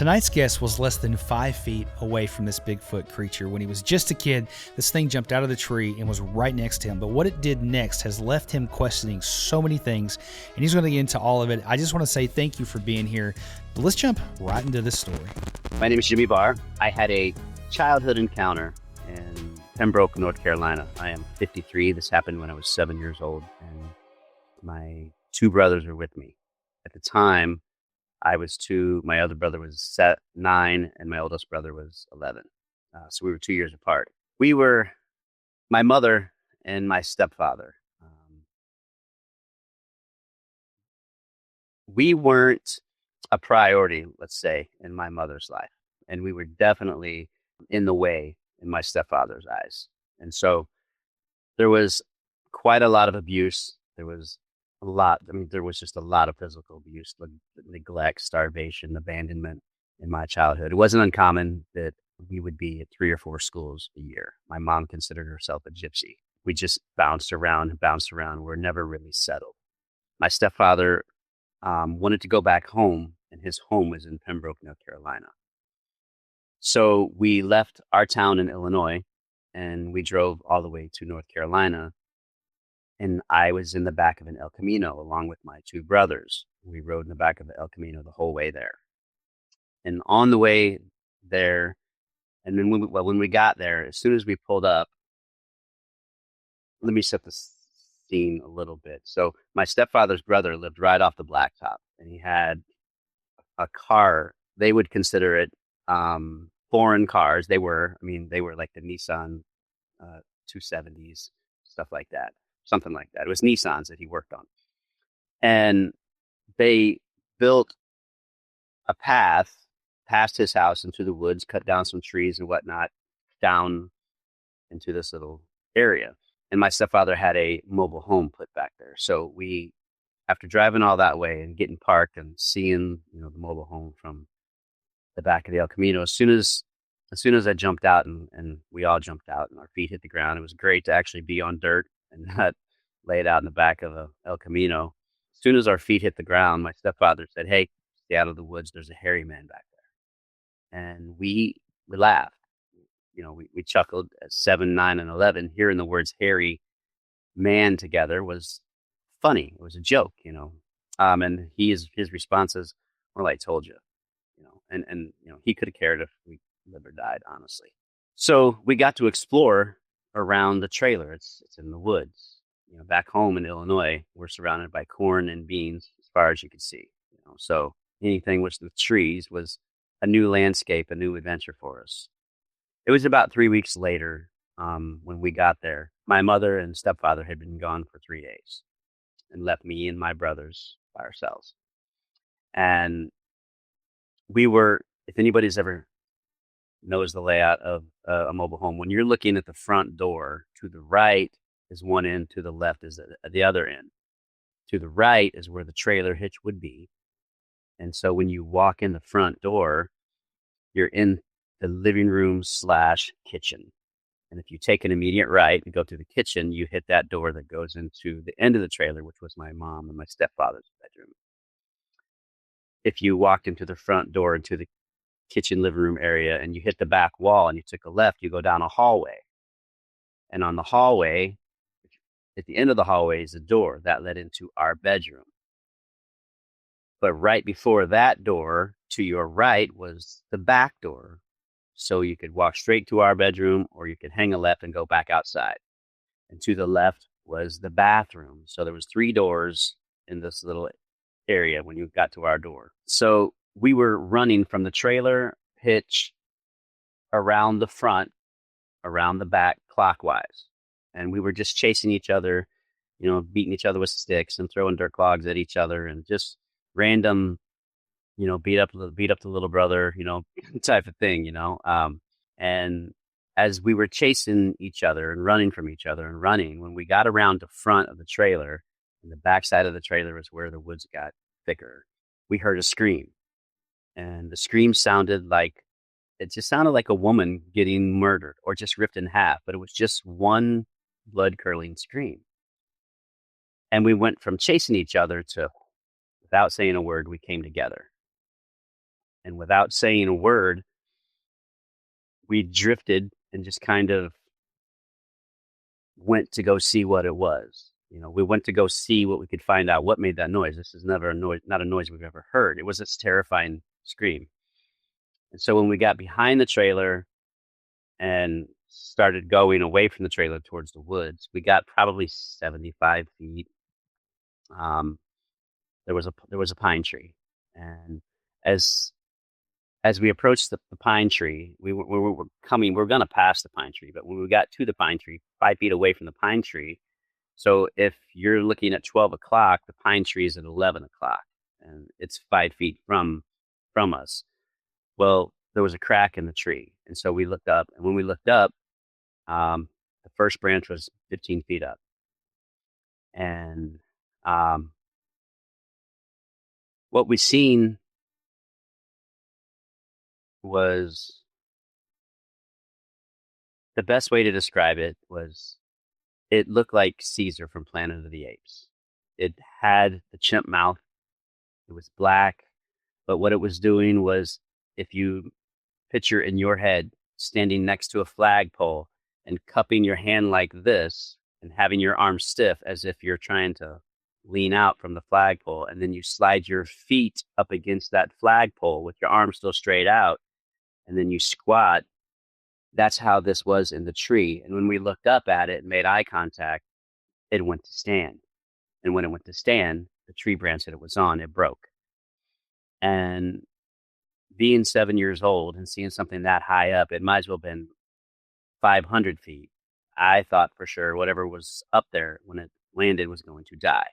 Tonight's guest was less than 5 feet away from this Bigfoot creature. When he was just a kid, this thing jumped out of the tree and was right next to him. But what it did next has left him questioning so many things, and he's going to get into all of it. I just want to say thank you for being here. But let's jump right into this story. My name is Jimmy Barr. I had a childhood encounter in Pembroke, North Carolina. I am 53. This happened when I was 7 years old, and my two brothers were with me. At the time, I was 2, my other brother was 9, and my oldest brother was 11. So we were 2 years apart. We were, my mother and my stepfather. We weren't a priority, let's say, in my mother's life. And we were definitely in the way in my stepfather's eyes. And so there was quite a lot of abuse. There was there was just a lot of physical abuse, neglect, starvation, abandonment in my childhood. It wasn't uncommon that we would be at 3 or 4 schools a year. My mom considered herself a gypsy. We just bounced around and bounced around. We're never really settled. My stepfather wanted to go back home, and his home was in Pembroke, North Carolina. So we left our town in Illinois, and we drove all the way to North Carolina. And I was in the back of an El Camino along with my 2 brothers. We rode in the back of the El Camino the whole way there. And on the way there, and then when we got there, as soon as we pulled up, let me set the scene a little bit. So my stepfather's brother lived right off the blacktop, and he had a car. They would consider it foreign cars. They were like the Nissan 270s, stuff like that. Something like that. It was Nissans that he worked on. And they built a path past his house into the woods, cut down some trees and whatnot, down into this little area. And my stepfather had a mobile home put back there. So we, after driving all that way and getting parked and seeing, the mobile home from the back of the El Camino, as soon as I jumped out and we all jumped out and our feet hit the ground, it was great to actually be on dirt and not laid out in the back of a El Camino. As soon as our feet hit the ground, my stepfather said, "Hey, stay out of the woods. There's a hairy man back there." And we laughed. We chuckled at 7, 9, and 11. Hearing the words hairy man together was funny. It was a joke, And his response is, "Well, I told you," and he could have cared if we lived or died, honestly. So we got to explore around the trailer. It's in the woods. Back home in Illinois, we're surrounded by corn and beans as far as you could see. So anything with the trees was a new landscape, a new adventure for us. It was about 3 weeks later when we got there. My mother and stepfather had been gone for 3 days and left me and my brothers by ourselves. And we were, if anybody's ever knows the layout of a mobile home, when you're looking at the front door, to the right is one end, to the left is the other end. To the right is where the trailer hitch would be. And so when you walk in the front door, you're in the living room / kitchen. And if you take an immediate right and go through the kitchen, you hit that door that goes into the end of the trailer, which was my mom and my stepfather's bedroom. If you walked into the front door into the kitchen living room area and you hit the back wall and you took a left, you go down a hallway. And on the hallway, at the end of the hallway is a door that led into our bedroom. But right before that door, to your right, was the back door. So you could walk straight to our bedroom, or you could hang a left and go back outside. And to the left was the bathroom. So there was 3 doors in this little area when you got to our door. So we were running from the trailer hitch around the front, around the back, clockwise. And we were just chasing each other, beating each other with sticks and throwing dirt clogs at each other and just random, beat up the little brother, type of thing, And as we were chasing each other and running from each other and running, when we got around the front of the trailer, and the backside of the trailer is where the woods got thicker, we heard a scream. And the scream sounded like a woman getting murdered or just ripped in half, but it was just one blood-curdling scream. And we went from chasing each other to, without saying a word, we came together. And without saying a word, we drifted and just kind of went to go see what it was. We went to go see what we could find out what made that noise. This is never a noise, not a noise we've ever heard. It was this terrifying scream. And so when we got behind the trailer and started going away from the trailer towards the woods, we got probably 75 feet. There was a pine tree, and as we approached the pine tree, we were coming. We were going to pass the pine tree, but when we got to the pine tree, 5 feet away from the pine tree. So if you're looking at 12 o'clock, the pine tree is at 11 o'clock, and it's 5 feet from us. Well, there was a crack in the tree, and so we looked up. And when we looked up, the first branch was 15 feet up, and what we seen was, the best way to describe it was, it looked like Caesar from Planet of the Apes. It had the chimp mouth. It was black, but what it was doing was, if you picture in your head standing next to a flagpole and cupping your hand like this and having your arm stiff as if you're trying to lean out from the flagpole, and then you slide your feet up against that flagpole with your arm still straight out, and then you squat. That's how this was in the tree. And when we looked up at it and made eye contact, it went to stand. And when it went to stand, the tree branch that it was on, it broke. And being 7 years old and seeing something that high up, it might as well have been 500 feet. I thought for sure whatever was up there when it landed was going to die.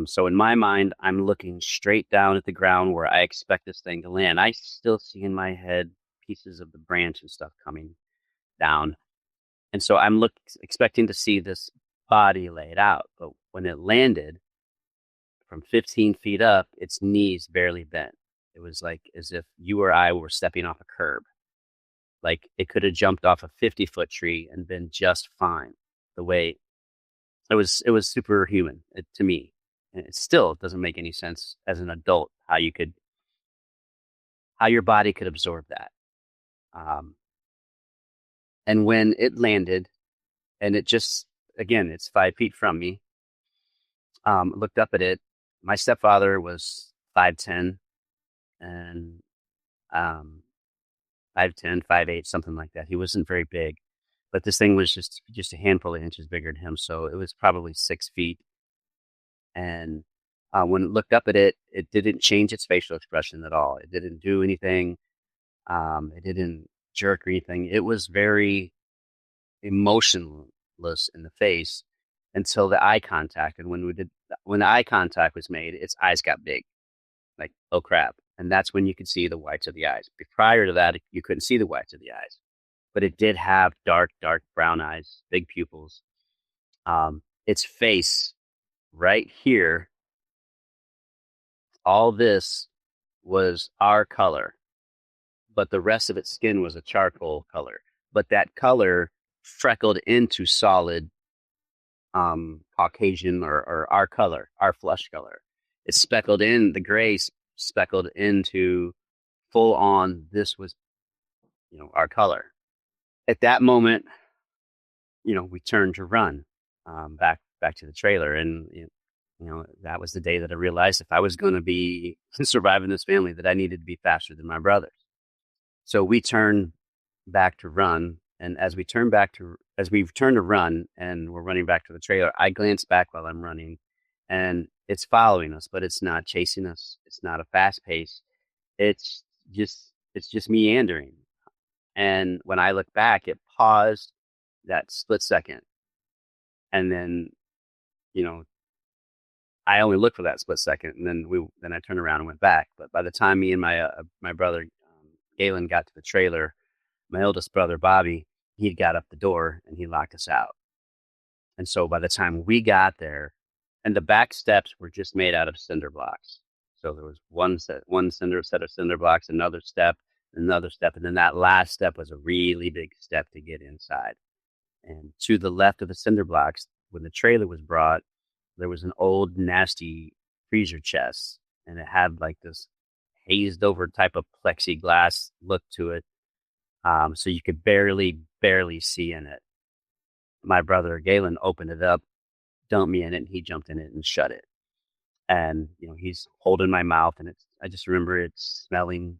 So in my mind, I'm looking straight down at the ground where I expect this thing to land. I still see in my head pieces of the branch and stuff coming down. And so I'm expecting to see this body laid out. But when it landed from 15 feet up, its knees barely bent. It was like as if you or I were stepping off a curb. Like it could have jumped off a 50-foot tree and been just fine. The way it was superhuman to me. And it still doesn't make any sense as an adult how your body could absorb that. And when it landed, and it just, again, it's 5 feet from me, looked up at it. My stepfather was 5'10", and 5'10", 5'8", something like that. He wasn't very big, but this thing was just a handful of inches bigger than him. So it was probably 6 feet. And when it looked up at it, it didn't change its facial expression at all. It didn't do anything. It didn't jerk or anything. It was very emotionless in the face until the eye contact. And when the eye contact was made, its eyes got big, like, oh crap. And that's when you could see the whites of the eyes. Prior to that, you couldn't see the whites of the eyes, but it did have dark brown eyes, big pupils. Its face right here, all this was our color, but the rest of its skin was a charcoal color. But that color freckled into solid Caucasian or our color, our flesh color. It speckled in, the gray speckled into full on, this was, our color. At that moment, we turned to run back to the trailer. And, that was the day that I realized if I was going to be surviving this family, that I needed to be faster than my brothers. So we turned back to run. And as we turned to run and we're running back to the trailer, I glanced back while I'm running, and it's following us, but it's not chasing us. It's not a fast pace. It's just meandering. And when I look back, it paused that split second. And then, I only looked for that split second, and then I turned around and went back. But by the time me and my brother Galen got to the trailer, my oldest brother Bobby, he got up the door and he locked us out. And so by the time we got there, and the back steps were just made out of cinder blocks. So there was one set of cinder blocks, another step, and then that last step was a really big step to get inside. And to the left of the cinder blocks, when the trailer was brought, there was an old nasty freezer chest, and it had like this hazed over type of plexiglass look to it. So you could barely see in it. My brother Galen opened it up, dumped me in it, and he jumped in it and shut it. And he's holding my mouth, and I just remember it smelling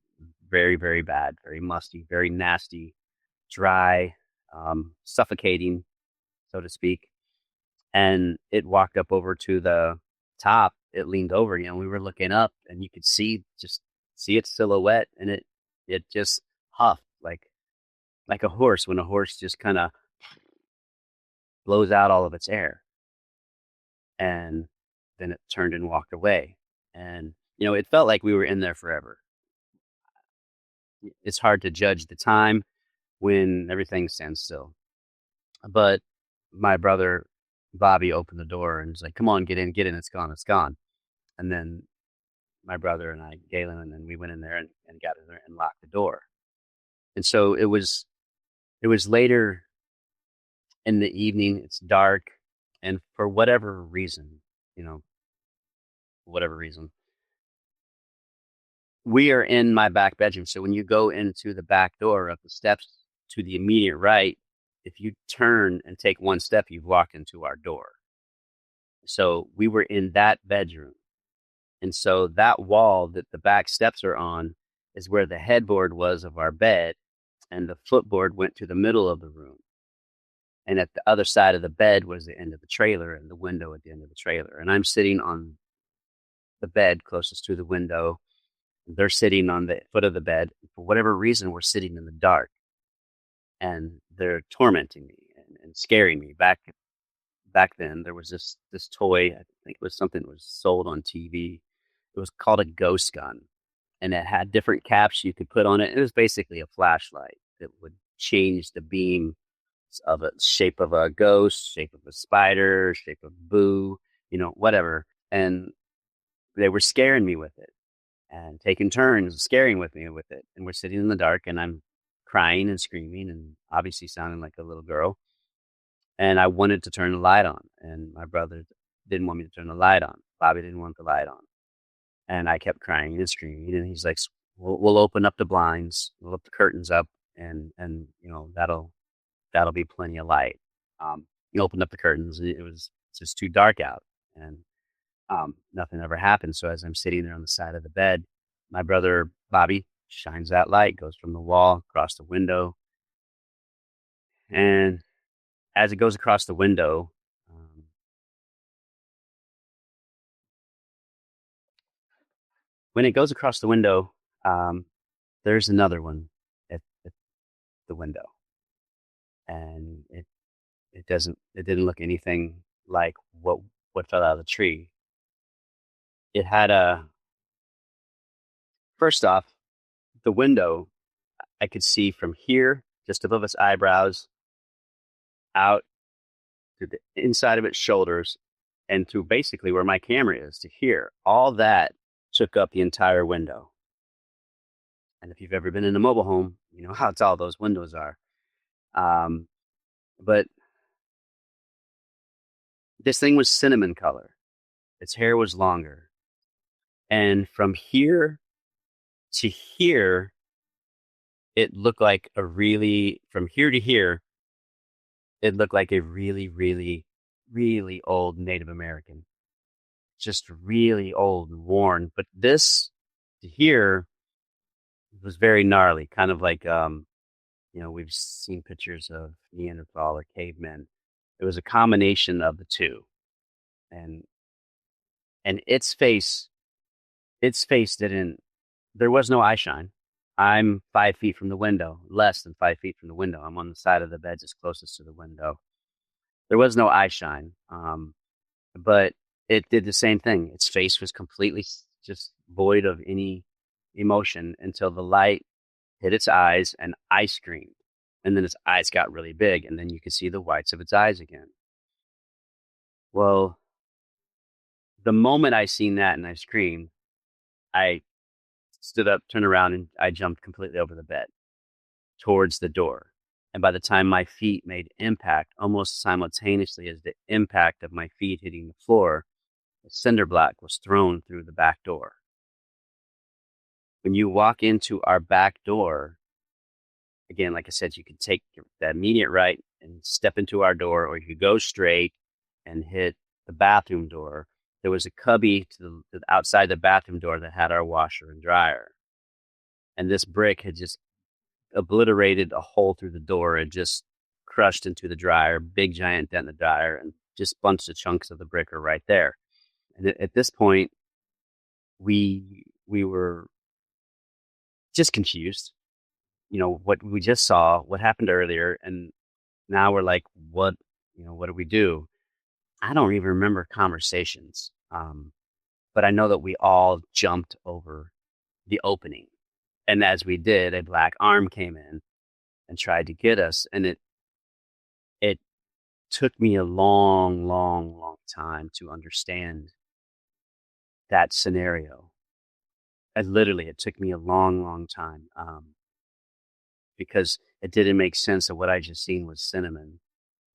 very, very bad, very musty, very nasty, dry, suffocating, so to speak. And it walked up over to the top. It leaned over, we were looking up, and you could see its silhouette, and it just huffed like a horse when a horse just kind of blows out all of its air. And then it turned and walked away. And it felt like we were in there forever. It's hard to judge the time when everything stands still. But my brother Bobby opened the door and was like, "Come on, get in, it's gone." And then my brother and I, Galen, and then we went in there and got in there and locked the door. And so it was later in the evening. It's dark, and for whatever reason, we are in my back bedroom. So when you go into the back door of the steps to the immediate right, if you turn and take one step, you've walked into our door. So we were in that bedroom. And so that wall that the back steps are on is where the headboard was of our bed, and the footboard went to the middle of the room. And at the other side of the bed was the end of the trailer and the window at the end of the trailer. And I'm sitting on the bed closest to the window. They're sitting on the foot of the bed. For whatever reason, we're sitting in the dark, and they're tormenting me and scaring me. Back then, there was this toy. I think it was something that was sold on TV. It was called a ghost gun, and it had different caps you could put on it. It was basically a flashlight that would change the beam of a shape of a ghost, shape of a spider, shape of Boo, whatever. And they were scaring me with it and taking turns scaring me with it. And we're sitting in the dark, and I'm crying and screaming and obviously sounding like a little girl. And I wanted to turn the light on, and my brother didn't want me to turn the light on. Bobby didn't want the light on. And I kept crying and screaming, and he's like, we'll open up the blinds, we'll up the curtains up, and that'll be plenty of light. You opened up the curtains, it was just too dark out, and nothing ever happened. So as I'm sitting there on the side of the bed, my brother Bobby shines that light, goes from the wall across the window. And as it goes across the window, when it goes across the window, there's another one at the window. And it didn't look anything like what fell out of the tree. It had first off, the window I could see from here, just above its eyebrows, out to the inside of its shoulders, and to basically where my camera is to here. All that took up the entire window. And if you've ever been in a mobile home, you know how tall those windows are. But this thing was cinnamon color. Its hair was longer. And from here to here, it looked like from here to here, it looked like a really, really, really old Native American. Just really old and worn. But this to here was very gnarly, kind of like, we've seen pictures of Neanderthal or cavemen. It was a combination of the two. And its face there was no eye shine. I'm 5 feet from the window, less than 5 feet from the window. I'm on the side of the bed just closest to the window. There was no eye shine, but it did the same thing. Its face was completely just void of any emotion until the light hit its eyes and I screamed. And then its eyes got really big, and then you could see the whites of its eyes again. Well, the moment I seen that and I screamed, I stood up, turned around, and I jumped completely over the bed towards the door. And by the time my feet made impact, almost simultaneously as the impact of my feet hitting the floor, a cinder block was thrown through the back door. When you walk into our back door, again, like I said, you could take the immediate right and step into our door, or you could go straight and hit the bathroom door. There was a cubby to the outside the bathroom door that had our washer and dryer. And this brick had just obliterated a hole through the door and just crushed into the dryer, big giant dent in the dryer, and just bunch of chunks of the brick are right there. And at this point, we were just confused. You know, what we just saw, what happened earlier, and now we're like, what, what do we do? I don't even remember conversations. But I know that we all jumped over the opening. And as we did, a black arm came in and tried to get us. And it took me a long, long, long time to understand that scenario. And literally, it took me a long, long time because it didn't make sense that what I just seen was cinnamon,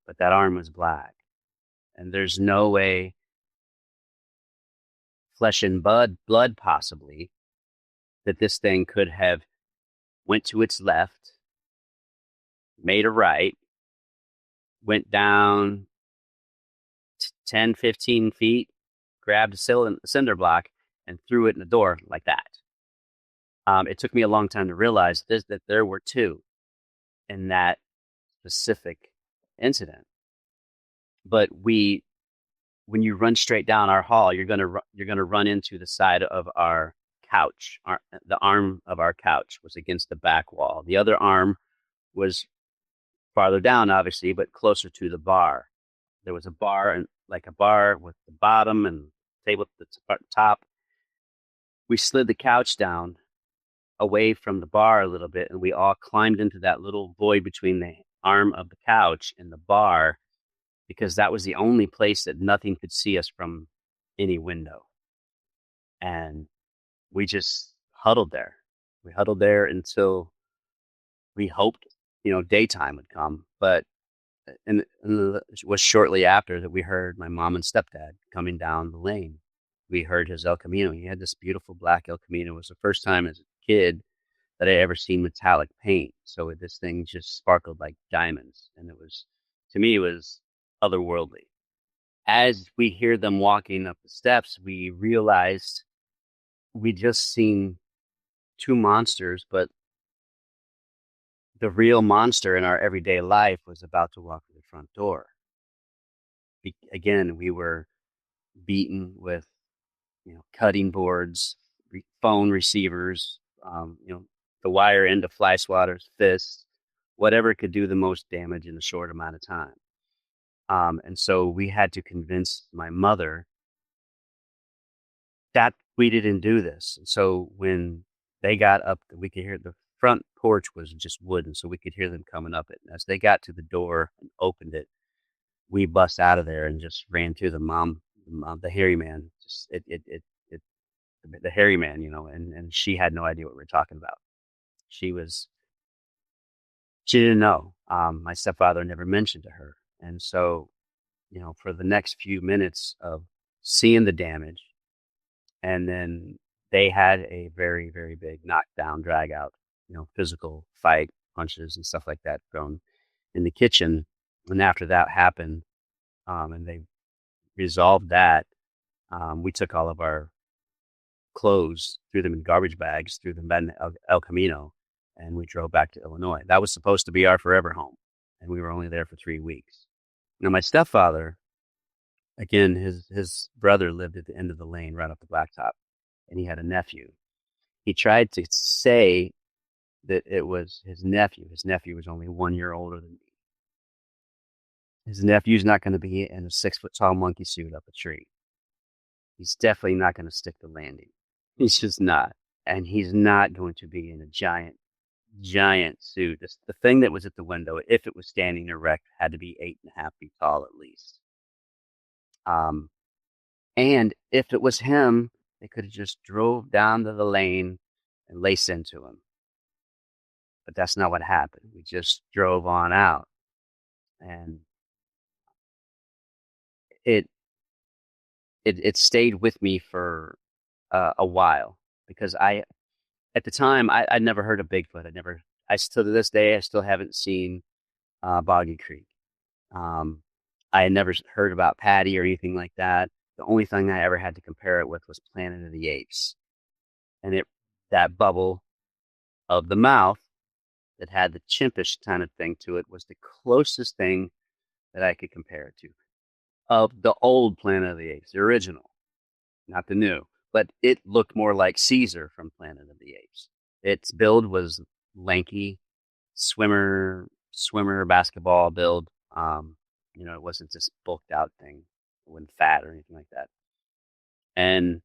but that arm was black. And there's no way, flesh and blood possibly, that this thing could have went to its left, made a right, went down 10, 15 feet, grabbed a cinder block, and threw it in the door like that. It took me a long time to realize that there were two in that specific incident. But when you run straight down our hall, you're gonna run into the side of our couch. The arm of our couch was against the back wall. The other arm was farther down, obviously, but closer to the bar. There was a bar, and like a bar with the bottom and table at the top. We slid the couch down away from the bar a little bit, and we all climbed into that little void between the arm of the couch and the bar, because that was the only place that nothing could see us from any window. And we just huddled there. We huddled there until we hoped, daytime would come. But and it was shortly after that we heard my mom and stepdad coming down the lane. We heard his El Camino. He had this beautiful black El Camino. It was the first time as a kid that I ever seen metallic paint. So this thing just sparkled like diamonds. And to me, it was otherworldly. As we hear them walking up the steps, we realized we just seen two monsters, but the real monster in our everyday life was about to walk through the front door. Again, we were beaten with, cutting boards, phone receivers, the wire end of fly swatters, fists, whatever could do the most damage in a short amount of time. And so we had to convince my mother that we didn't do this. And so when they got up, we could hear the front porch was just wooden, so we could hear them coming up it. And as they got to the door and opened it, we bust out of there and just ran to the hairy man. Just the hairy man, and she had no idea what we were talking about. She didn't know. My stepfather never mentioned to her. And so, for the next few minutes of seeing the damage, and then they had a very, very big knockdown, drag out, physical fight, punches and stuff like that going in the kitchen. And after that happened, and they resolved that, we took all of our clothes, threw them in garbage bags, threw them in El Camino, and we drove back to Illinois. That was supposed to be our forever home, and we were only there for 3 weeks. Now, my stepfather, again, his brother lived at the end of the lane right off the blacktop, and he had a nephew. He tried to say that it was his nephew. His nephew was only 1 year older than me. His nephew's not going to be in a 6-foot-tall monkey suit up a tree. He's definitely not going to stick the landing. He's just not. And he's not going to be in a giant suit. The thing that was at the window, if it was standing erect, had to be 8.5 feet tall at least. And if it was him, they could have just drove down to the lane and laced into him. But that's not what happened. We just drove on out. And it stayed with me for a while, because at the time, I'd never heard of Bigfoot. I still to this day, I still haven't seen Boggy Creek. Um, I had never heard about Patty or anything like that. The only thing I ever had to compare it with was Planet of the Apes, and that bubble of the mouth that had the chimpish kind of thing to it was the closest thing that I could compare it to of the old Planet of the Apes, the original, not the new. But it looked more like Caesar from Planet of the Apes. Its build was lanky, swimmer basketball build. It wasn't this bulked out thing. It wasn't fat or anything like that. And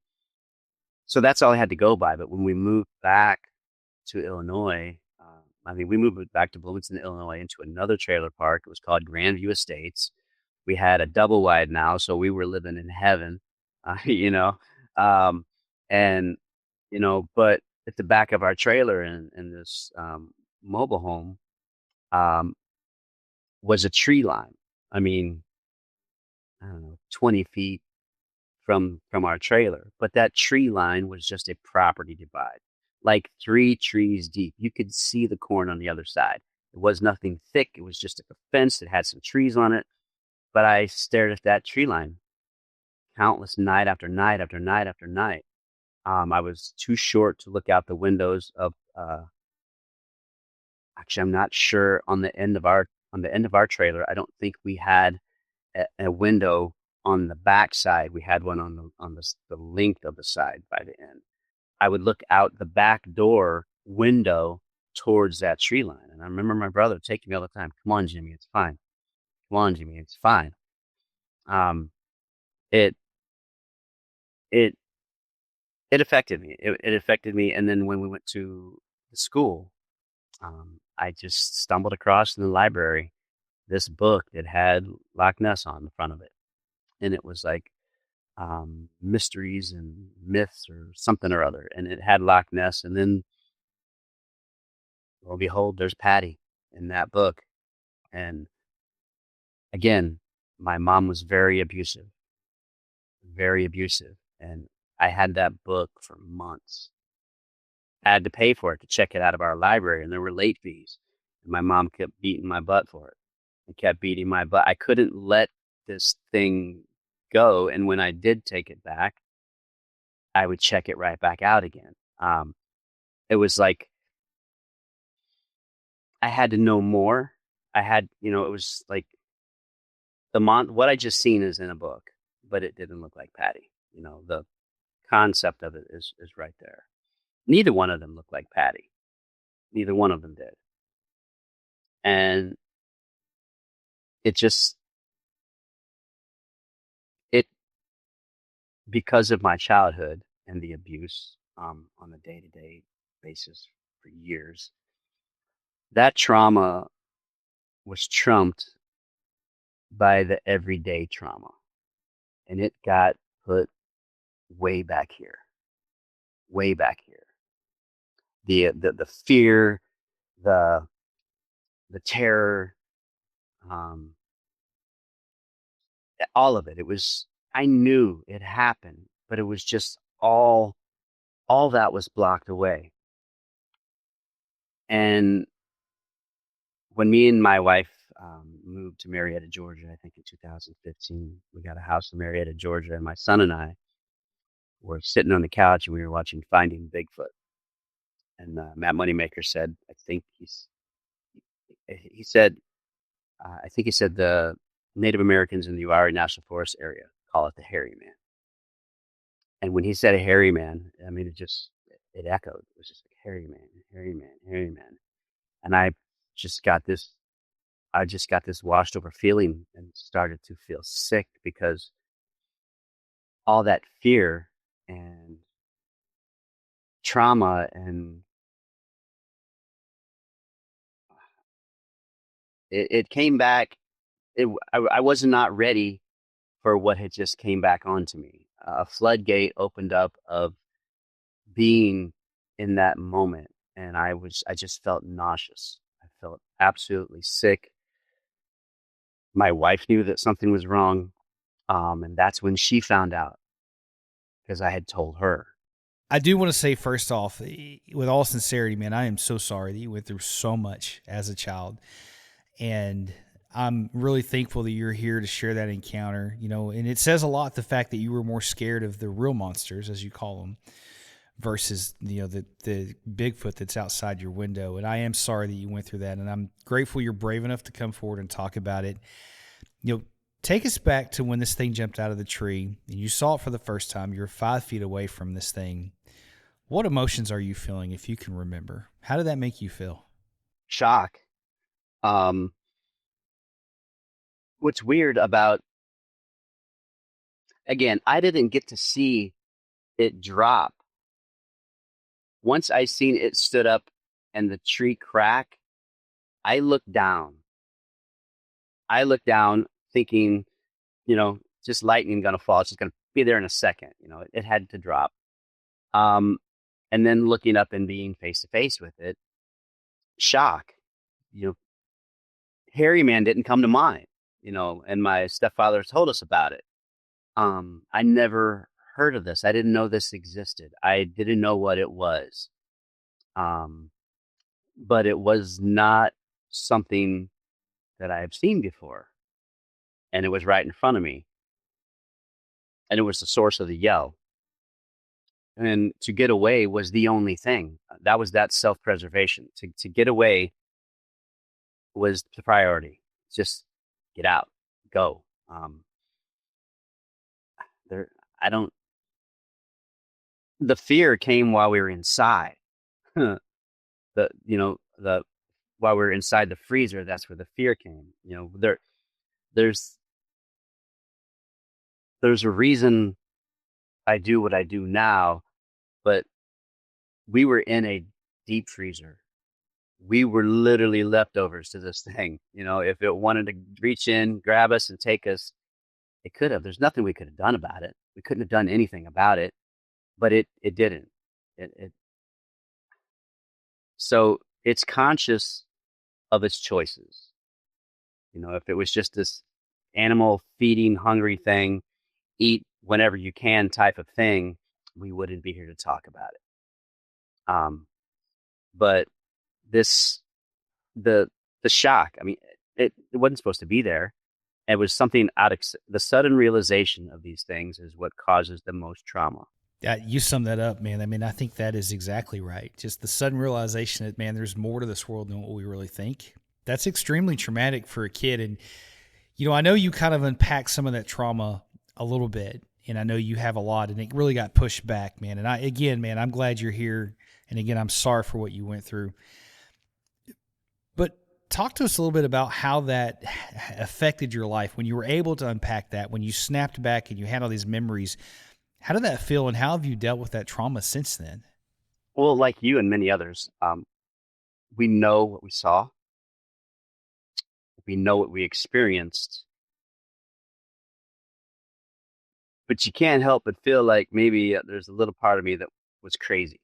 so that's all I had to go by. But when we moved back to Illinois, we moved back to Bloomington, Illinois, into another trailer park. It was called Grandview Estates. We had a double wide now, so we were living in heaven, you know. Um, and but at the back of our trailer in this mobile home um, was a tree line. I mean, I don't know, 20 feet from our trailer, but that tree line was just a property divide, like 3 trees deep. You could see the corn on the other side. It was nothing thick. It was just a fence that had some trees on it. But I stared at that tree line countless night after night after night after night. I was too short to look out the windows of. Actually, I'm not sure on the end of our trailer. I don't think we had a window on the back side. We had one on the length of the side by the end. I would look out the back door window towards that tree line, and I remember my brother taking me all the time. Come on, Jimmy, it's fine. Come on, Jimmy, it's fine. Um, it it it affected me. It affected me, and then when we went to the school, I just stumbled across in the library this book that had Loch Ness on the front of it, and it was like mysteries and myths or something or other, and it had Loch Ness, and then lo and behold, there's Patty in that book, and again, my mom was very abusive, and I had that book for months. I had to pay for it to check it out of our library, and there were late fees. And my mom kept beating my butt for it. And kept beating my butt. I couldn't let this thing go, and when I did take it back, I would check it right back out again. It was like I had to know more. It was like what I just seen is in a book, but it didn't look like Patty. The concept of it is right there. Neither one of them looked like Patty. Neither one of them did. And it just it because of my childhood and the abuse on a day-to-day basis for years, that trauma was trumped by the everyday trauma, and it got put way back here, way back here. The fear, the the terror, um, all of it. It was I knew it happened, but it was just all that was blocked away. And when me and my wife moved to Marietta, Georgia, I think in 2015, we got a house in Marietta, Georgia, and my son and I were sitting on the couch and we were watching Finding Bigfoot. And Matt Moneymaker said, I think he said the Native Americans in the Uwharrie National Forest area call it the hairy man. And when he said a hairy man, I mean, it echoed. It was just like hairy man, hairy man, hairy man. And just got this I just got this washed over feeling and started to feel sick because all that fear and trauma and it came back. I was not ready for what had just came back onto me. A floodgate opened up of being in that moment, and I just felt nauseous. I felt absolutely sick. My wife knew that something was wrong, and that's when she found out because I had told her. I do want to say first off, with all sincerity, man, I am so sorry that you went through so much as a child. And I'm really thankful that you're here to share that encounter, and it says a lot, the fact that you were more scared of the real monsters, as you call them, versus, the Bigfoot that's outside your window. And I am sorry that you went through that. And I'm grateful you're brave enough to come forward and talk about it. Take us back to when this thing jumped out of the tree and you saw it for the first time. You're 5 feet away from this thing. What emotions are you feeling, if you can remember? How did that make you feel? Shock. Um, what's weird about, again, I didn't get to see it drop. Once I seen it stood up and the tree crack, I looked down. I looked down thinking, just lightning gonna fall. It's just gonna be there in a second. It had to drop. Um, and then looking up and being face to face with it, shock. You know, Hairy Man didn't come to mind. And my stepfather told us about it. I never heard of this. I didn't know this existed. I didn't know what it was. But it was not something that I have seen before. And it was right in front of me. And it was the source of the yell. And to get away was the only thing. That was that self-preservation. To get away was the priority. Just get out, go. There, I don't. The fear came while we were inside. the the while we were inside the freezer. That's where the fear came. There's a reason I do what I do now, but we were in a deep freezer. We were literally leftovers to this thing. If it wanted to reach in, grab us, and take us, it could have. There's nothing we could have done about it. We couldn't have done anything about it, but it didn't. So it's conscious of its choices. If it was just this animal feeding hungry thing, eat whenever you can type of thing, we wouldn't be here to talk about it. But the shock, I mean, it wasn't supposed to be there. It was something the sudden realization of these things is what causes the most trauma. You summed that up, man. I mean, I think that is exactly right. Just the sudden realization that, man, there's more to this world than what we really think. That's extremely traumatic for a kid. And, I know you kind of unpack some of that trauma a little bit, and I know you have a lot, and it really got pushed back, man. And I'm glad you're here. And again, I'm sorry for what you went through. But talk to us a little bit about how that affected your life when you were able to unpack that, when you snapped back and you had all these memories. How did that feel, and how have you dealt with that trauma since then? Well, like you and many others, we know what we saw. We know what we experienced. But you can't help but feel like maybe there's a little part of me that was crazy.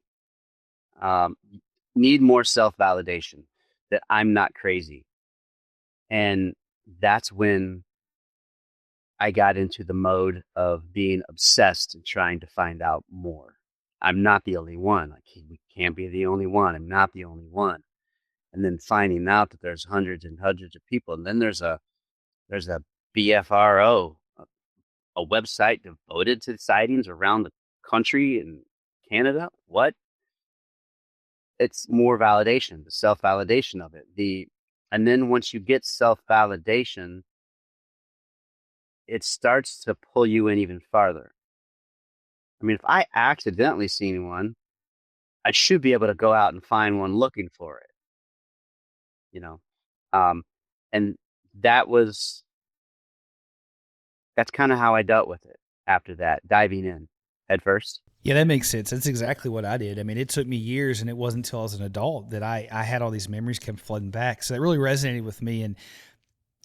Need more self-validation that I'm not crazy. And that's when I got into the mode of being obsessed and trying to find out more. I'm not the only one. We can't be the only one. I'm not the only one. And then finding out that there's hundreds and hundreds of people. And then there's a BFRO, a website devoted to sightings around the country and Canada. What? It's more validation, the self-validation of it. And then once you get self-validation, it starts to pull you in even farther. I mean, if I accidentally seen one, I should be able to go out and find one looking for it. And that's kind of how I dealt with it after that, diving in head first. Yeah, that makes sense. That's exactly what I did. I mean, it took me years, and it wasn't until I was an adult that I had all these memories come flooding back. So that really resonated with me, and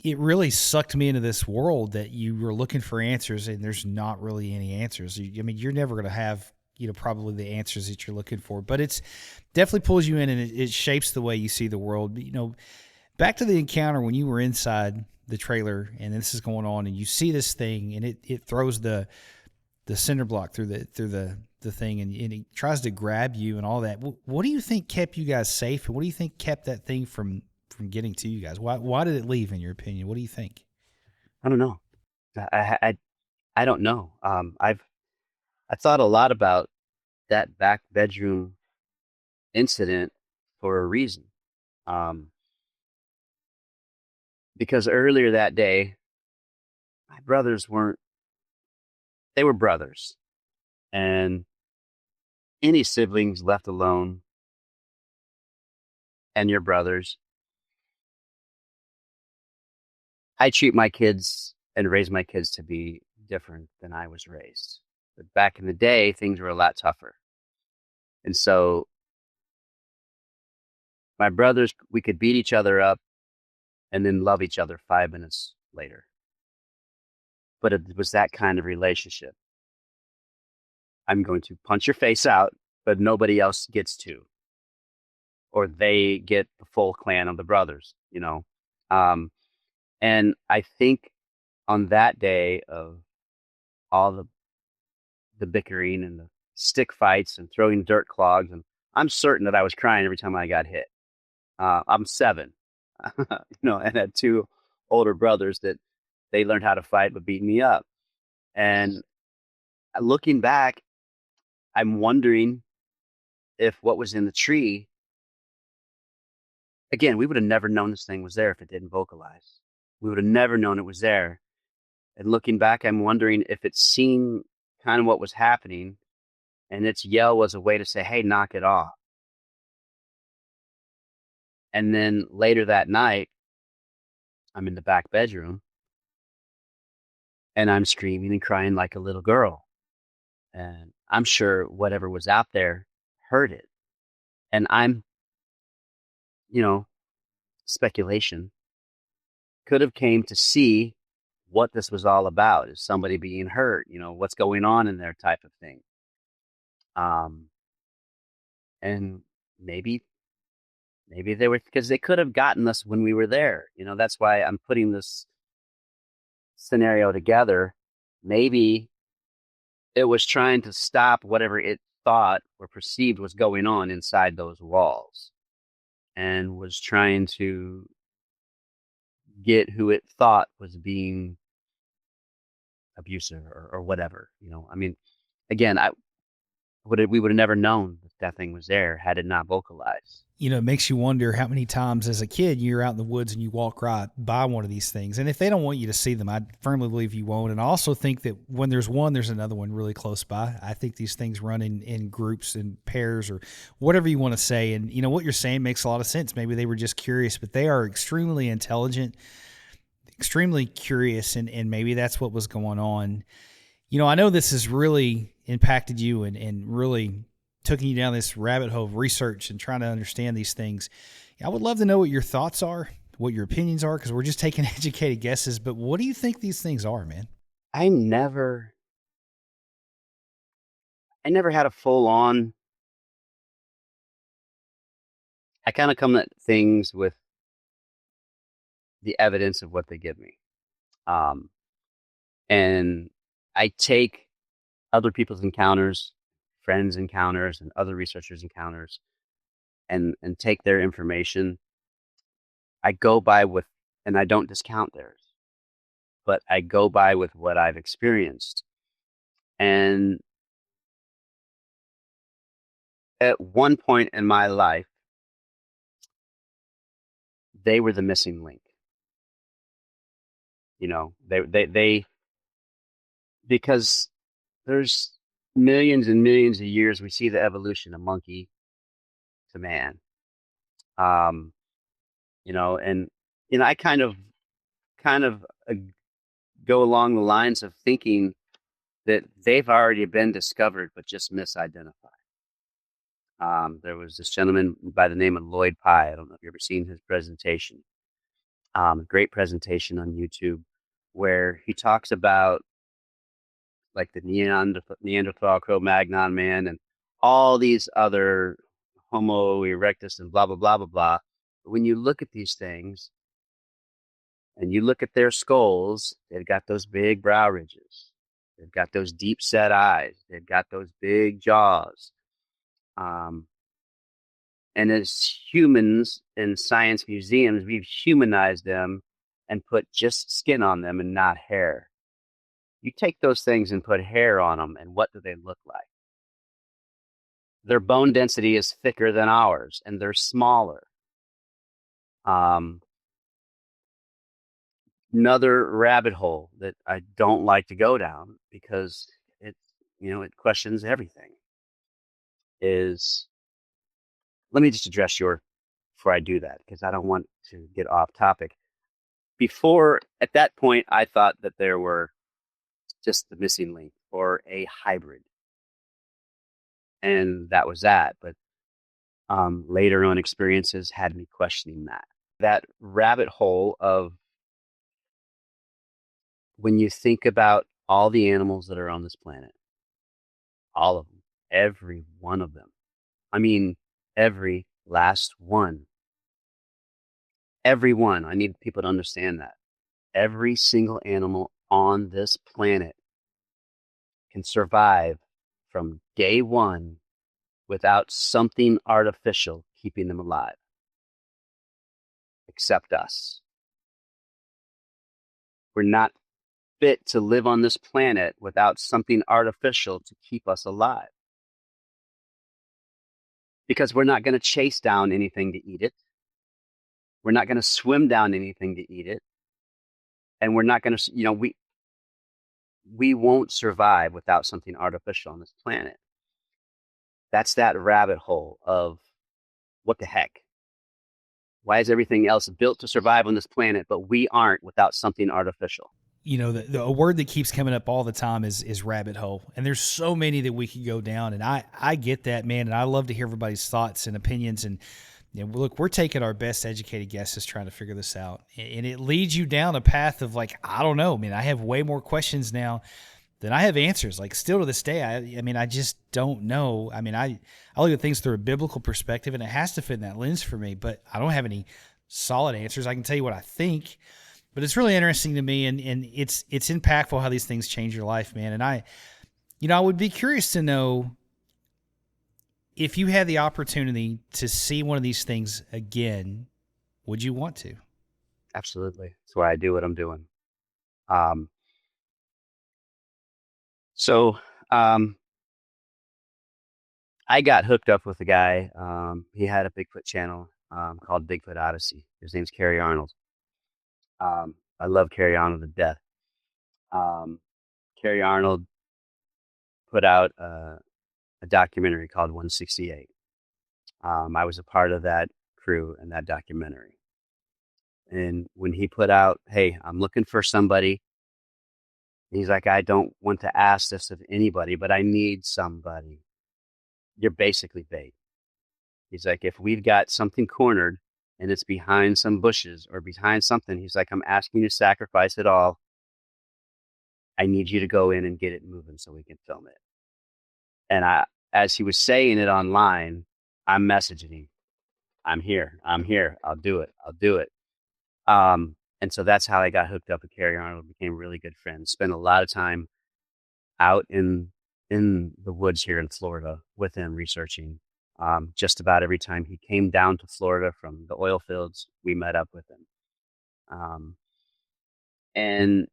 it really sucked me into this world that you were looking for answers, and there's not really any answers. I mean, you're never going to have, probably the answers that you're looking for, but it's definitely pulls you in, and it shapes the way you see the world. Back to the encounter when you were inside the trailer and this is going on, and you see this thing, and it throws the cinder block through the the thing and he tries to grab you and all that. What do you think kept you guys safe, and what do you think kept that thing from getting to you guys? Why did it leave, in your opinion? What do you think? I don't know. I don't know. I thought a lot about that back bedroom incident for a reason. Um, because earlier that day, my brothers weren't, they were brothers. And any siblings left alone and your brothers, I treat my kids and raise my kids to be different than I was raised. But back in the day, things were a lot tougher. And so my brothers, we could beat each other up and then love each other 5 minutes later. But it was that kind of relationship. I'm going to punch your face out, but nobody else gets to, or they get the full clan of the brothers, you know. And I think on that day of all the bickering and the stick fights and throwing dirt clogs, and I'm certain that I was crying every time I got hit. I'm 7, you know, and had 2 older brothers that they learned how to fight but beat me up. And looking back, I'm wondering if what was in the tree, again, we would have never known this thing was there if it didn't vocalize. We would have never known it was there. And looking back, I'm wondering if it seen kind of what was happening and its yell was a way to say, hey, knock it off. And then later that night, I'm in the back bedroom and I'm screaming and crying like a little girl. And I'm sure whatever was out there heard it. And I'm, you know, speculation, could have came to see what this was all about. Is somebody being hurt? You know, what's going on in there type of thing. And maybe they were, because they could have gotten us when we were there. You know, that's why I'm putting this scenario together. Maybe it was trying to stop whatever it thought or perceived was going on inside those walls, and was trying to get who it thought was being abusive or whatever. You know, I mean, again, we would have never known that thing was there had it not vocalized. You know, it makes you wonder how many times as a kid you're out in the woods and you walk right by one of these things. And if they don't want you to see them, I firmly believe you won't. And I also think that when there's one, there's another one really close by. I think these things run in groups and pairs or whatever you want to say. And, you know, what you're saying makes a lot of sense. Maybe they were just curious, but they are extremely intelligent, extremely curious, and maybe that's what was going on. You know, I know this has really impacted you and really taking you down this rabbit hole of research and trying to understand these things. I would love to know what your thoughts are, what your opinions are, because we're just taking educated guesses. But what do you think these things are, man? I never had a full on. I kind of come at things with the evidence of what they give me. And I take other people's encounters, friends' encounters, and other researchers' encounters, and take their information. I go by with, and I don't discount theirs, but I go by with what I've experienced. And at one point in my life, they were the missing link. You know, they because there's millions and millions of years we see the evolution of monkey to man. You know, and I kind of go along the lines of thinking that they've already been discovered but just misidentified. There was this gentleman by the name of Lloyd Pye. I don't know if you've ever seen his presentation. Great presentation on YouTube where he talks about like the Neanderthal, Cro-Magnon man, and all these other Homo erectus and blah, blah, blah, blah, blah. But when you look at these things and you look at their skulls, they've got those big brow ridges. They've got those deep set eyes. They've got those big jaws. Um, and as humans in science museums, we've humanized them and put just skin on them and not hair. You take those things and put hair on them, and what do they look like? Their bone density is thicker than ours, and they're smaller. Um, Another rabbit hole that I don't like to go down because it questions everything is, let me just address your before I do that, because I don't want to get off topic. Before, at that point, I thought that there were just the missing link or a hybrid, and that was that. But later on experiences had me questioning that rabbit hole of, when you think about all the animals that are on this planet, all of them, every one of them. I mean, every last one. Every one. I need people to understand that. Every single animal on this planet can survive from day one without something artificial keeping them alive, except us. We're not fit to live on this planet without something artificial to keep us alive, because we're not going to chase down anything to eat it. We're not going to swim down anything to eat it. And we're not going to, we won't survive without something artificial on this planet. That's that rabbit hole of, what the heck? Why is everything else built to survive on this planet, but we aren't without something artificial? A word that keeps coming up all the time is rabbit hole. And there's so many that we could go down. And I get that, man. And I love to hear everybody's thoughts and opinions. And look, we're taking our best educated guesses trying to figure this out. And it leads you down a path of, like, I don't know. I mean, I have way more questions now than I have answers. Like, still to this day, I mean, I just don't know. I mean, I look at things through a biblical perspective, and it has to fit in that lens for me. But I don't have any solid answers. I can tell you what I think. But it's really interesting to me, and it's impactful how these things change your life, man. And I would be curious to know, if you had the opportunity to see one of these things again, would you want to? Absolutely. That's why I do what I'm doing. Um, so I got hooked up with a guy. He had a Bigfoot channel called Bigfoot Odyssey. His name's Kerry Arnold. I love Kerry Arnold to death. Kerry Arnold put out a documentary called 168. I was a part of that crew in that documentary. And when he put out, hey, I'm looking for somebody, he's like, I don't want to ask this of anybody, but I need somebody. You're basically bait. He's like, if we've got something cornered and it's behind some bushes or behind something, he's like, I'm asking you to sacrifice it all. I need you to go in and get it moving so we can film it. And as he was saying it online, I'm messaging him. I'm here. I'll do it. And so that's how I got hooked up with Kerry Arnold, became really good friends, spent a lot of time out in the woods here in Florida with him researching. Just about every time he came down to Florida from the oil fields, we met up with him. And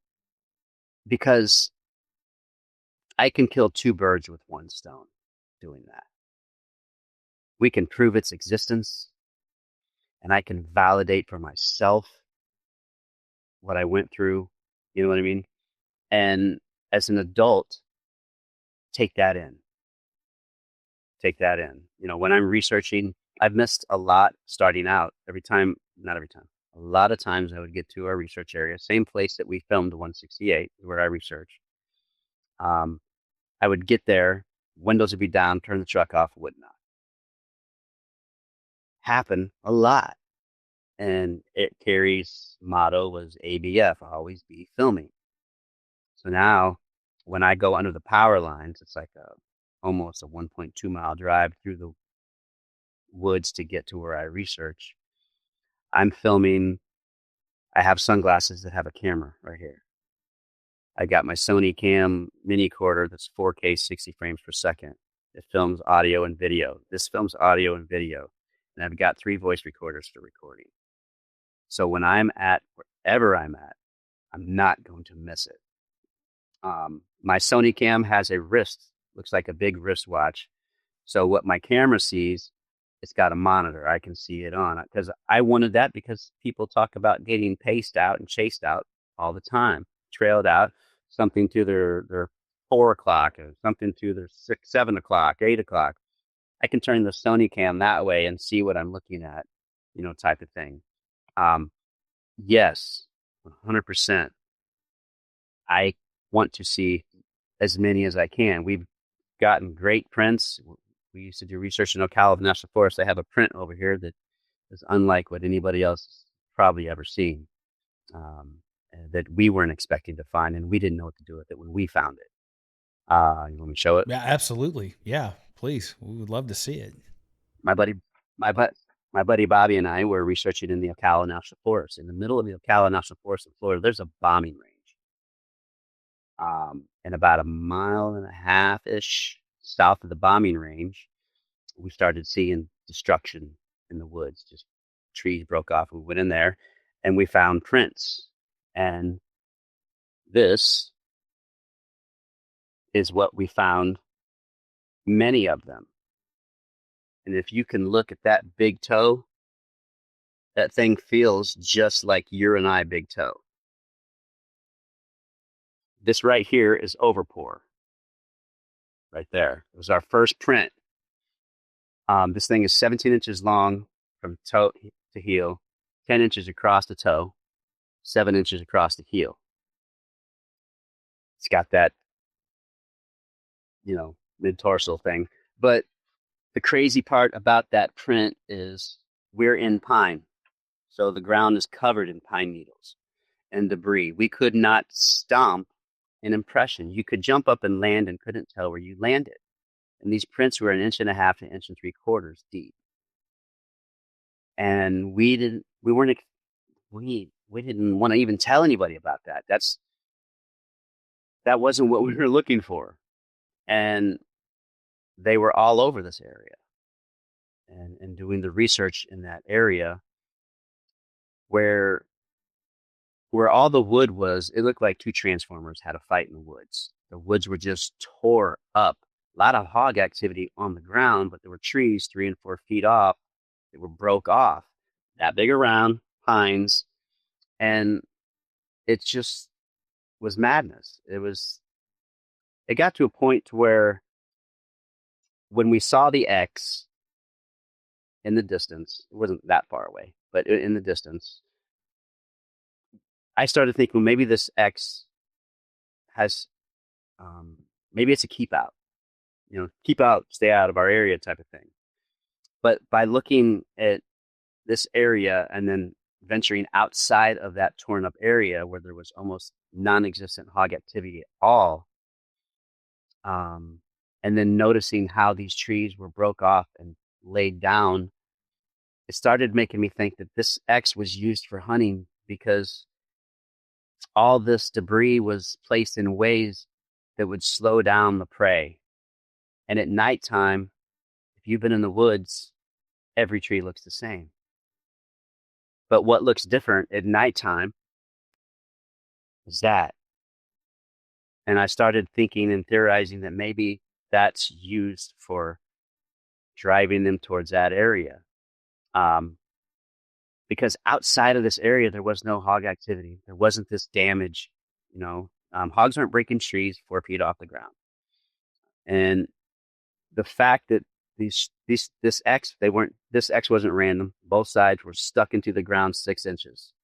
because I can kill two birds with one stone doing that. We can prove its existence, and I can validate for myself what I went through. You know what I mean? And as an adult, take that in. When I'm researching, I've missed a lot starting out. Not every time. A lot of times I would get to our research area, same place that we filmed 168, where I researched. I would get there, windows would be down, turn the truck off, whatnot. Happen a lot. And Carrie's motto was ABF, always be filming. So now when I go under the power lines, it's like almost a 1.2 mile drive through the woods to get to where I research. I'm filming. I have sunglasses that have a camera right here. I got my Sony Cam mini recorder that's 4K 60 frames per second. It films audio and video. This films audio and video. And I've got 3 voice recorders for recording. So when I'm at wherever I'm at, I'm not going to miss it. My Sony Cam has a wrist, looks like a big wristwatch. So what my camera sees, it's got a monitor. I can see it on it because I wanted that because people talk about getting paced out and chased out all the time, trailed out, something to their 4 o'clock or something to their 6, 7 o'clock, 8 o'clock. I can turn the Sony Cam that way and see what I'm looking at, type of thing. Yes, 100%. I want to see as many as I can. We've gotten great prints. We used to do research in Ocala National Forest. They have a print over here that is unlike what anybody else has probably ever seen, that we weren't expecting to find, and we didn't know what to do with it when we found it. You want me to show it? Yeah, absolutely. Yeah, please. We would love to see it. My buddy, my bu- my buddy Bobby and I were researching in the Ocala National Forest. In the middle of the Ocala National Forest in Florida, there's a bombing range. And about a mile and a half ish south of the bombing range, we started seeing destruction in the woods. Just trees broke off. We went in there and we found prints. And this is what we found, many of them. And if you can look at that big toe, that thing feels just like your and I big toe. This right here is overpour. Right there. It was our first print. This thing is 17 inches long from toe to heel, 10 inches across the toe, 7 inches across the heel. It's got that, mid-tarsal thing. But the crazy part about that print is we're in pine. So the ground is covered in pine needles and debris. We could not stomp an impression. You could jump up and land and couldn't tell where you landed. And these prints were 1.5 inches to 1 3/4 deep. And we didn't want to even tell anybody about that. That wasn't what we were looking for. And they were all over this area. And doing the research in that area where all the wood was, it looked like 2 transformers had a fight in the woods. The woods were just tore up. A lot of hog activity on the ground, but there were trees 3 and 4 feet off that were broke off, that big around, pines, and it just was madness. It got to a point to where when we saw the X in the distance, it wasn't that far away, but in the distance, I started thinking, well, maybe this X has, maybe it's a keep out. Keep out, stay out of our area type of thing. But by looking at this area and then venturing outside of that torn up area where there was almost non-existent hog activity at all, and then noticing how these trees were broke off and laid down, it started making me think that this X was used for hunting because all this debris was placed in ways that would slow down the prey. And at nighttime, if you've been in the woods, every tree looks the same. But what looks different at nighttime is that. And I started thinking and theorizing that maybe that's used for driving them towards that area. Because outside of this area, there was no hog activity. There wasn't this damage. Hogs aren't breaking trees 4 feet off the ground. And the fact that this X wasn't random. Both sides were stuck into the ground 6 inches.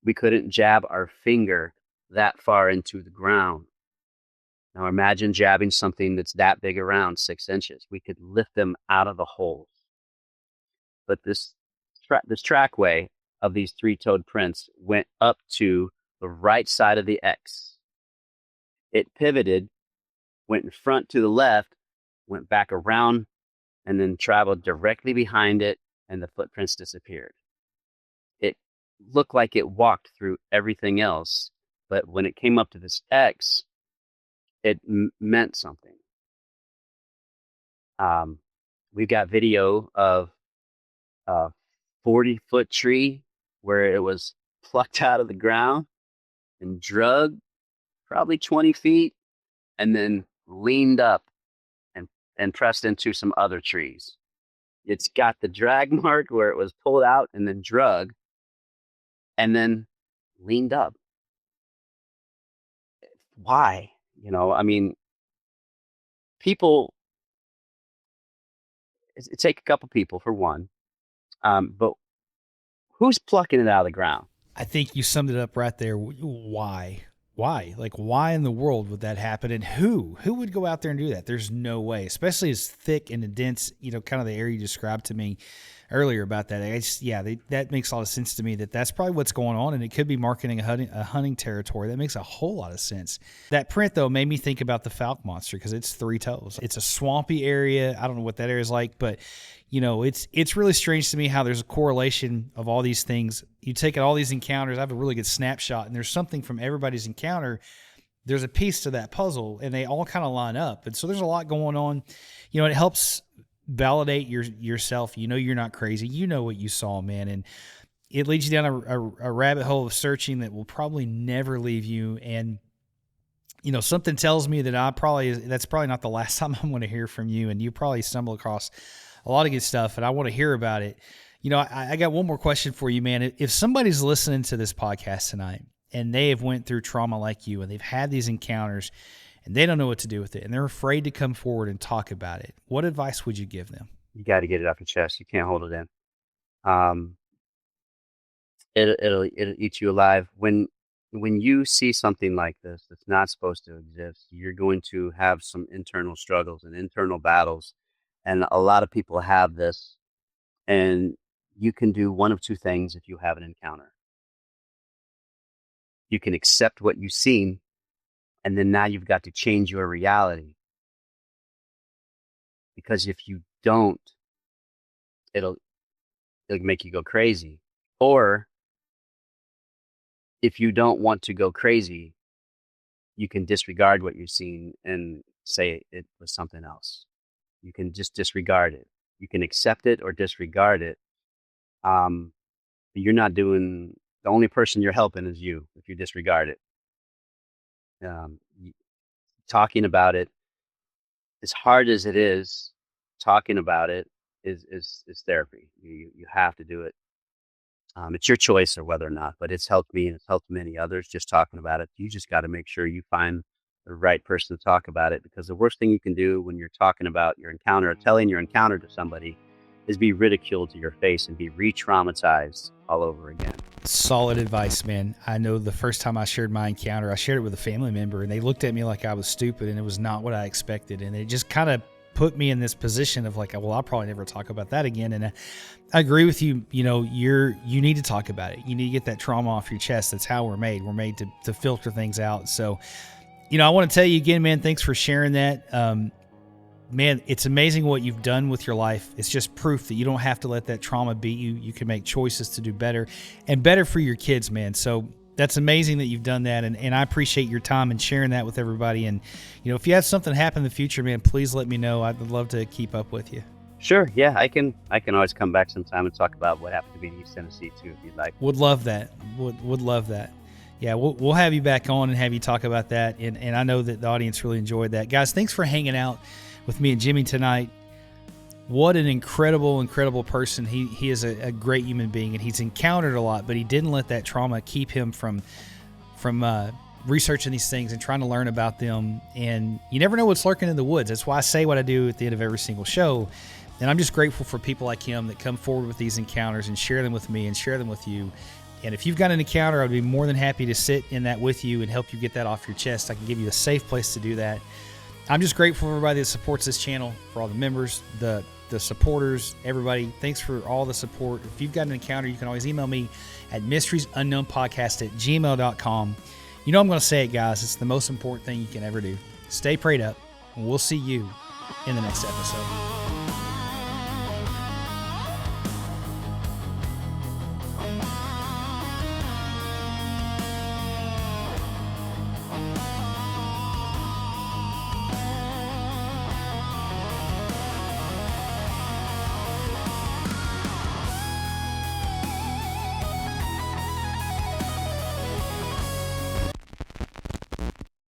We couldn't jab our finger that far into the ground. Now imagine jabbing something that's that big around 6 inches. We could lift them out of the holes. But this trackway of these 3-toed prints went up to the right side of the X. It pivoted, went in front to the left, went back around, and then traveled directly behind it, and the footprints disappeared. It looked like it walked through everything else But when it came up to this X, it meant something. We've got video of a 40-foot tree where it was plucked out of the ground and drug probably 20 feet and then leaned up and pressed into some other trees. It's got the drag mark where it was pulled out and then drug and then leaned up. Why? I mean, people, it take a couple people for one, but who's plucking it out of the ground? I think you summed it up right there. Why? Like, why in the world would that happen? And who would go out there and do that? There's no way, especially as thick and dense, kind of the area you described to me earlier about that. That makes a lot of sense to me that's probably what's going on. And it could be marketing a hunting territory. That makes a whole lot of sense. That print though made me think about the Falcon monster because it's 3 toes. It's a swampy area. I don't know what that area is like, but it's really strange to me how there's a correlation of all these things. You take all these encounters. I have a really good snapshot, and there's something from everybody's encounter. There's a piece to that puzzle, and they all kind of line up. And so there's a lot going on. It helps validate yourself. You're not crazy. You know what you saw, man. And it leads you down a rabbit hole of searching that will probably never leave you. And something tells me that that's probably not the last time I'm going to hear from you. And you probably stumble across a lot of good stuff, and I want to hear about it. I got one more question for you, man. If somebody's listening to this podcast tonight and they have went through trauma like you and they've had these encounters and they don't know what to do with it and they're afraid to come forward and talk about it, what advice would you give them? You got to get it off your chest. You can't hold it in. It'll eat you alive. When you see something like this that's not supposed to exist, you're going to have some internal struggles and internal battles. And a lot of people have this, and you can do one of two things if you have an encounter. You can accept what you've seen, and then now you've got to change your reality. Because if you don't, it'll make you go crazy. Or if you don't want to go crazy, you can disregard what you've seen and say it was something else. You can just disregard it. You can accept it or disregard it. But you're not doing, the only person you're helping is you if you disregard it. Talking about it, as hard as it is, talking about it is therapy. You have to do it. It's your choice or whether or not, but it's helped me and it's helped many others just talking about it. You just got to make sure you find the right person to talk about it, because the worst thing you can do when you're talking about your encounter or telling your encounter to somebody is be ridiculed to your face and be re-traumatized all over again. Solid advice, man. I know the first time I shared my encounter, I shared it with a family member and they looked at me like I was stupid and it was not what I expected. And it just kind of put me in this position of like, well, I'll probably never talk about that again. And I agree with you. You need to talk about it. You need to get that trauma off your chest. That's how we're made. We're made to filter things out. So, I want to tell you again, man, thanks for sharing that. Man, it's amazing what you've done with your life. It's just proof that you don't have to let that trauma beat you. You can make choices to do better and better for your kids, man. So that's amazing that you've done that. And I appreciate your time and sharing that with everybody. And, if you have something happen in the future, man, please let me know. I'd love to keep up with you. Sure. Yeah, I can always come back sometime and talk about what happened to me in East Tennessee too, if you'd like. Would love that. Would love that. Yeah, we'll have you back on and have you talk about that. And I know that the audience really enjoyed that. Guys, thanks for hanging out with me and Jimmy tonight. What an incredible, incredible person. He is a great human being, and he's encountered a lot, but he didn't let that trauma keep him from researching these things and trying to learn about them. And you never know what's lurking in the woods. That's why I say what I do at the end of every single show. And I'm just grateful for people like him that come forward with these encounters and share them with me and share them with you. And if you've got an encounter, I'd be more than happy to sit in that with you and help you get that off your chest. I can give you a safe place to do that. I'm just grateful for everybody that supports this channel, for all the members, the supporters, everybody. Thanks for all the support. If you've got an encounter, you can always email me at mysteriesunknownpodcast@gmail.com. I'm going to say it, guys. It's the most important thing you can ever do. Stay prayed up, and we'll see you in the next episode.